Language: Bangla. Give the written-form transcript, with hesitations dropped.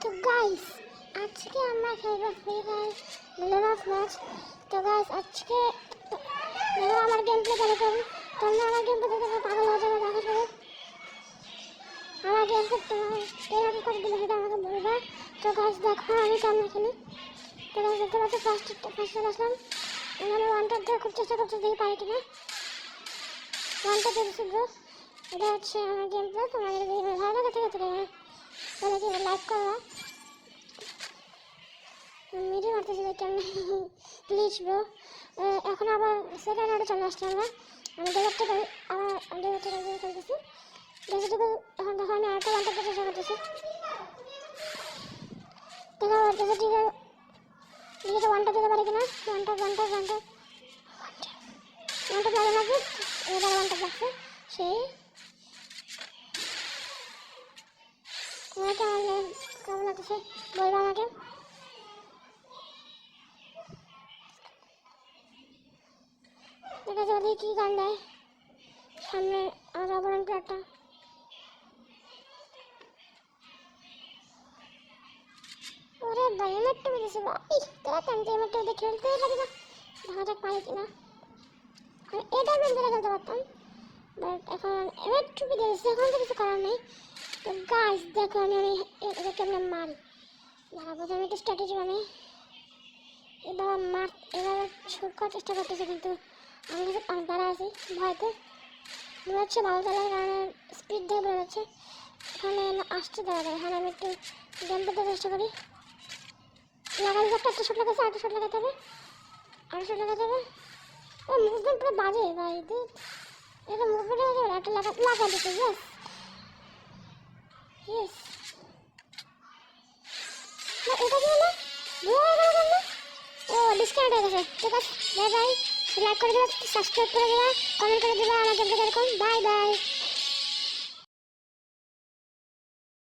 তো গাইস আজকে আমরা খেলবো ফ্রি ফায়ার মিলন অফ ম্যাচ। তো গাইস আজকে আমার গেম প্লে চালু করবো। তোমরা আমার গেম প্লে দেখে পাগল হয়ে যাবে। দেখা যাবে আমার গেম প্লে তোমার এরকম করে দিলে সেটা আমাকে বলবে। তো গাইস দেখো আমি কেমন খেলি। তো গাইস দেখতে পাচ্ছি ফার্স্টে আসলাম। আমি ওয়ানটার দিয়ে খুব চেষ্টা করছি দেখি পারি কিনা। ওয়ানটা দিয়ে শিখবো। এটা হচ্ছে আমার গেম প্লে। তোমার যদি ভালো লাগে ঠিক আছে তাহলে কি লাইক করবা। মিডিয়া মারতেছি কেমন প্লিজ ব্রো। এখন আবার সেকেন্ড রাউন্ডে চলে আসছি আমরা। আমি ডেজার্টে আবার ডেজার্টে খেলতেছি। ডেজার্টে এখন দেখো আমি আরেকটা ওয়ানটা দিয়ে চেষ্টা করতেছি। দেখো ডেজার্টে নিজেকে ওয়ানটা দিতে পারি কিনা। ওয়ানটা লাগে লাগবে। এবার ওয়ানটা লাগছে সেই আমাকে আমার কেমন লাগতেছে বলবো আমাকে। দেখা যাবে কি গান দেয় সামনে আমার অবরণ প্লেয়ারটা। ওরে ভাই এমএটটা বেরিয়েছে ভাই। তোরা টানতে এমএটটা ওদের খেলতেই পারি না। দেখা যাক পারি কিনা। আমি এটা বেঞ্চে খেলতে পারতাম বাট এখন এমএটটা বেরিয়েছে। এখন তো কিছু করার নেই। তো গাইস দেখো আমি এটা কেমন মারি। প্রথমে একটা স্ট্র্যাটেজি বানাই। এবার শুট করার চেষ্টা করতেছে কিন্তু আমি কাছে অনেক দাঁড়া আছি ভয়তে। মনে হচ্ছে ভালো চালার কারণে স্পিড দিয়ে বেড়ে যাচ্ছে। এখানে আসছে দাঁড়া। এখানে আমি একটু গেম করতে চেষ্টা করি। লাগাই একটা শট লাগাচ্ছে। আরেকটা শট লাগাতে হবে। ও মুভমেন্ট পুরো বাজে ভাই। এটা মুভমেন্ট হয়ে যাবে। একটা লাগা দিতে ইয়েস না এটা কি হলো ও ডিসকাউন্ট হয়ে গেছে। ঠিক আছে বাই বাই। লাইক করে দেবা, সাবস্ক্রাইব করে দেবা, কমেন্ট করে দেবা। আমার গেমটা এরকম। Bye bye.